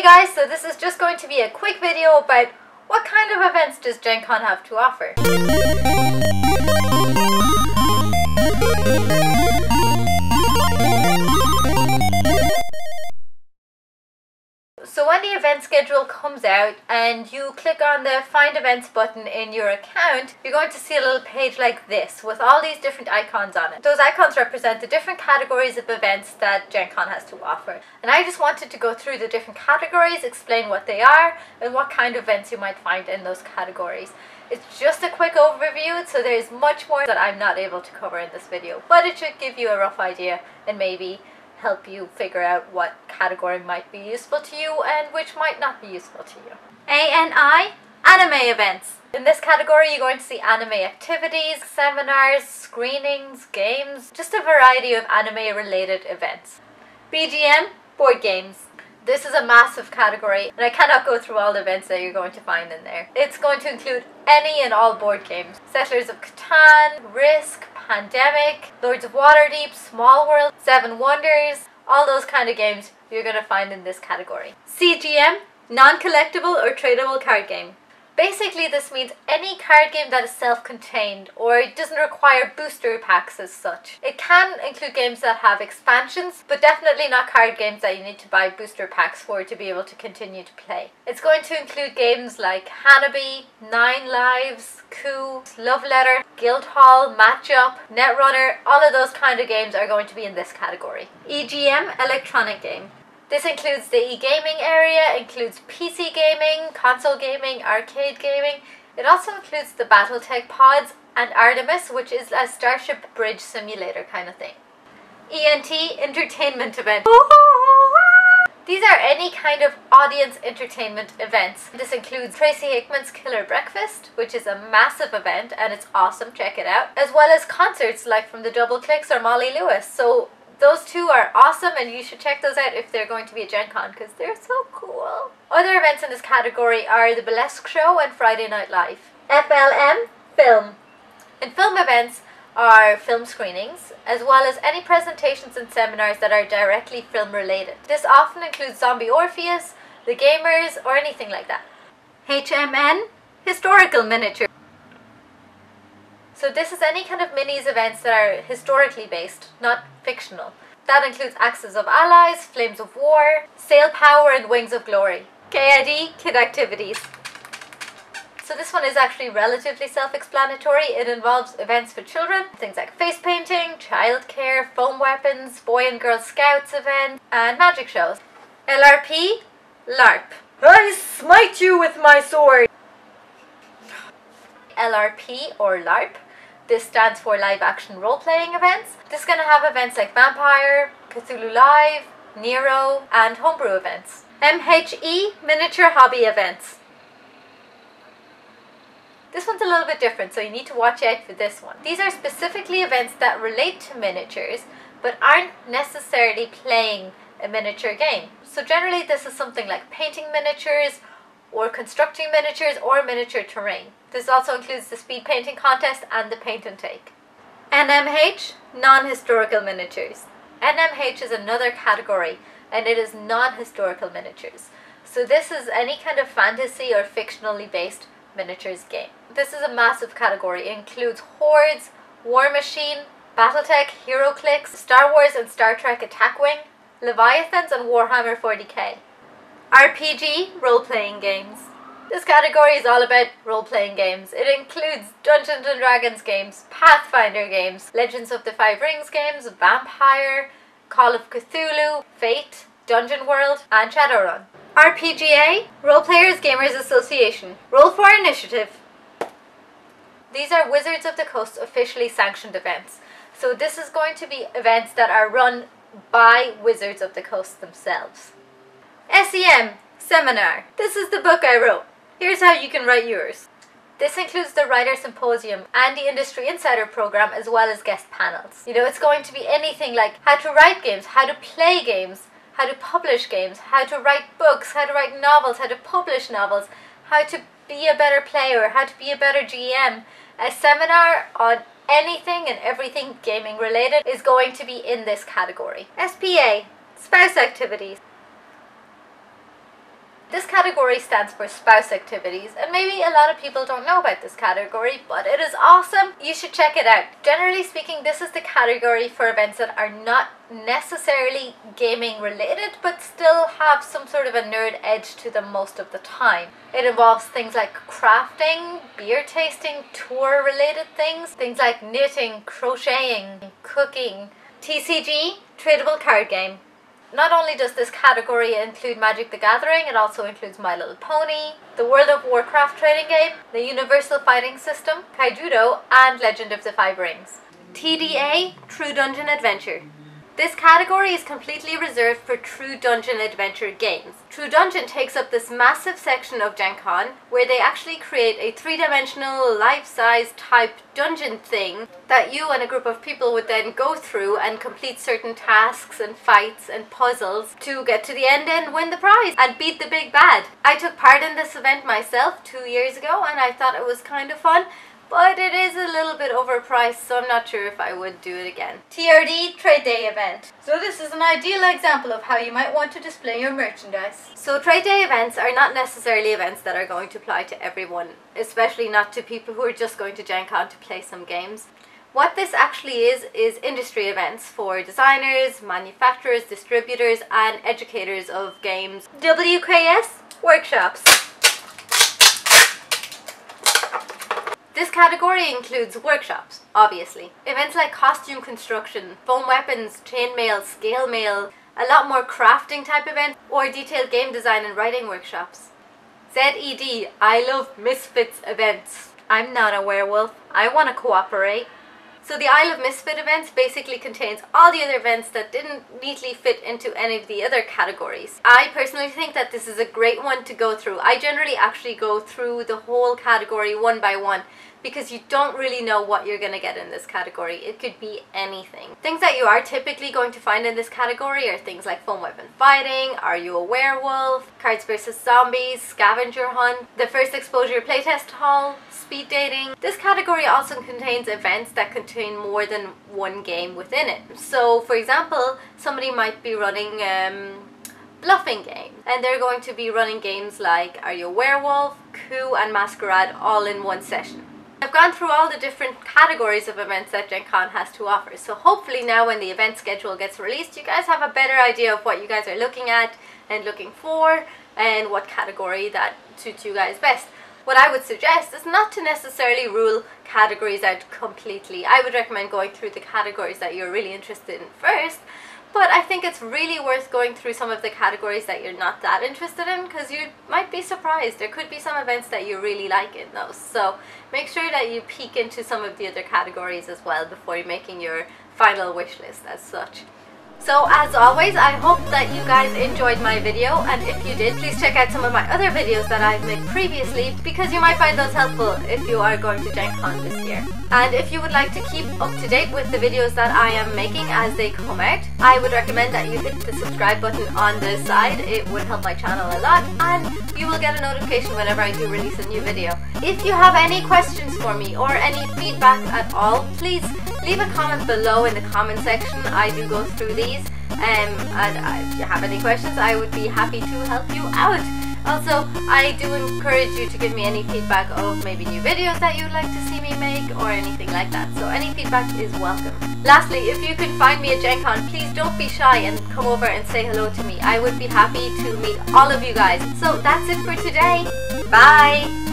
guys, so this is just going to be a quick video about what kind of events does Gen Con have to offer. So when the event schedule comes out and you click on the Find Events button in your account, you're going to see a little page like this with all these different icons on it. Those icons represent the different categories of events that Gen Con has to offer. And I just wanted to go through the different categories, explain what they are and what kind of events you might find in those categories. It's just a quick overview, so there's much more that I'm not able to cover in this video, but it should give you a rough idea and maybe help you figure out what category might be useful to you and which might not be useful to you. ANI, anime events. In this category you're going to see anime activities, seminars, screenings, games, just a variety of anime related events. BGM, board games. This is a massive category and I cannot go through all the events that you're going to find in there. It's going to include any and all board games. Settlers of Catan, Risk, Pandemic, Lords of Waterdeep, Small World, Seven Wonders, all those kind of games you're going to find in this category. CGM, Non-Collectible or Tradable card game. Basically this means any card game that is self-contained or doesn't require booster packs as such. It can include games that have expansions, but definitely not card games that you need to buy booster packs for to be able to continue to play. It's going to include games like Hanabi, 9 Lives, Coup, Love Letter, Guildhall, Matchup, Netrunner, all of those kind of games are going to be in this category. EGM, electronic game. This includes the e-gaming area, includes PC gaming, console gaming, arcade gaming. It also includes the Battletech pods and Artemis, which is a Starship Bridge simulator kind of thing. ENT Entertainment Event. These are any kind of audience entertainment events. This includes Tracy Hickman's Killer Breakfast, which is a massive event and it's awesome, check it out. As well as concerts like from the Double Clicks or Molly Lewis. So those two are awesome and you should check those out if they're going to be at Gen Con because they're so cool. Other events in this category are the Burlesque Show and Friday Night Live. FLM, film. And film events are film screenings as well as any presentations and seminars that are directly film related. This often includes Zombie Orpheus, The Gamers or anything like that. HMN, historical miniature. So this is any kind of minis events that are historically based, not fictional. That includes Axes of Allies, Flames of War, Sail Power and Wings of Glory. KID, Kid Activities. So this one is actually relatively self-explanatory. It involves events for children, things like face painting, childcare, foam weapons, Boy and Girl Scouts events, and magic shows. LRP, LARP. I smite you with my sword. LRP or LARP. This stands for live action role-playing events. This is going to have events like Vampire, Cthulhu Live, Nero, and homebrew events. MHE, miniature hobby events. This one's a little bit different, so you need to watch out for this one. These are specifically events that relate to miniatures, but aren't necessarily playing a miniature game. So generally this is something like painting miniatures, or constructing miniatures, or miniature terrain. This also includes the speed painting contest and the paint and take. NMH, non-historical miniatures. NMH is another category and it is non-historical miniatures. So this is any kind of fantasy or fictionally based miniatures game. This is a massive category. It includes Hordes, War Machine, Battletech, HeroClix, Star Wars and Star Trek Attack Wing, Leviathans and Warhammer 40k. RPG, role-playing games. This category is all about role-playing games. It includes Dungeons & Dragons games, Pathfinder games, Legends of the Five Rings games, Vampire, Call of Cthulhu, Fate, Dungeon World, and Shadowrun. RPGA, Role Players Gamers Association. Roll for Initiative. These are Wizards of the Coast officially sanctioned events. So this is going to be events that are run by Wizards of the Coast themselves. SEM, Seminar. This is the book I wrote. Here's how you can write yours. This includes the Writer Symposium and the Industry Insider program as well as guest panels. You know, it's going to be anything like how to write games, how to play games, how to publish games, how to write books, how to write novels, how to publish novels, how to be a better player, how to be a better GM. A seminar on anything and everything gaming related is going to be in this category. SPA, Spouse Activities. This category stands for spouse activities, and maybe a lot of people don't know about this category, but it is awesome. You should check it out. Generally speaking, this is the category for events that are not necessarily gaming related, but still have some sort of a nerd edge to them most of the time. It involves things like crafting, beer tasting, tour related things like knitting, crocheting, cooking, TCG, tradable card game. Not only does this category include Magic the Gathering, it also includes My Little Pony, the World of Warcraft trading game, the Universal Fighting System, Kaijudo, and Legend of the Five Rings. TDA, True Dungeon Adventure. This category is completely reserved for True Dungeon Adventure games. True Dungeon takes up this massive section of Gen Con where they actually create a three-dimensional, life-size type dungeon thing that you and a group of people would then go through and complete certain tasks and fights and puzzles to get to the end and win the prize and beat the big bad. I took part in this event myself 2 years ago and I thought it was kind of fun. But it is a little bit overpriced, so I'm not sure if I would do it again. TRD Trade Day Event. So this is an ideal example of how you might want to display your merchandise. So trade day events are not necessarily events that are going to apply to everyone, especially not to people who are just going to Gen Con to play some games. What this actually is industry events for designers, manufacturers, distributors, and educators of games. WKS Workshops. This category includes workshops, obviously. Events like costume construction, foam weapons, chainmail, scale mail, a lot more crafting type events, or detailed game design and writing workshops. ZED, I love Misfits events. I'm not a werewolf, I want to cooperate. So the Isle of Misfit events basically contains all the other events that didn't neatly fit into any of the other categories. I personally think that this is a great one to go through. I generally actually go through the whole category one by one because you don't really know what you're going to get in this category. It could be anything. Things that you are typically going to find in this category are things like foam weapon fighting, Are You a Werewolf, Cards vs Zombies, Scavenger Hunt, the First Exposure playtest hall, speed dating. This category also contains events that contain more than one game within it. So for example, somebody might be running bluffing game and they're going to be running games like Are You a Werewolf, Coup and Masquerade all in one session. I've gone through all the different categories of events that Gen Con has to offer, so hopefully now when the event schedule gets released you guys have a better idea of what you guys are looking at and looking for and what category that suits you guys best. What I would suggest is not to necessarily rule categories out completely. I would recommend going through the categories that you're really interested in first, but I think it's really worth going through some of the categories that you're not that interested in because you might be surprised. There could be some events that you really like in those. So make sure that you peek into some of the other categories as well before you're making your final wish list as such. So as always, I hope that you guys enjoyed my video, and if you did, please check out some of my other videos that I've made previously because you might find those helpful if you are going to Gen Con this year. And if you would like to keep up to date with the videos that I am making as they come out, I would recommend that you hit the subscribe button on the side. It would help my channel a lot and you will get a notification whenever I do release a new video. If you have any questions for me or any feedback at all, please leave a comment below in the comment section. I do go through these. And if you have any questions, I would be happy to help you out. Also, I do encourage you to give me any feedback of maybe new videos that you'd like to see me make or anything like that. So any feedback is welcome. Lastly, if you can find me at Gen Con, please don't be shy and come over and say hello to me. I would be happy to meet all of you guys. So that's it for today. Bye!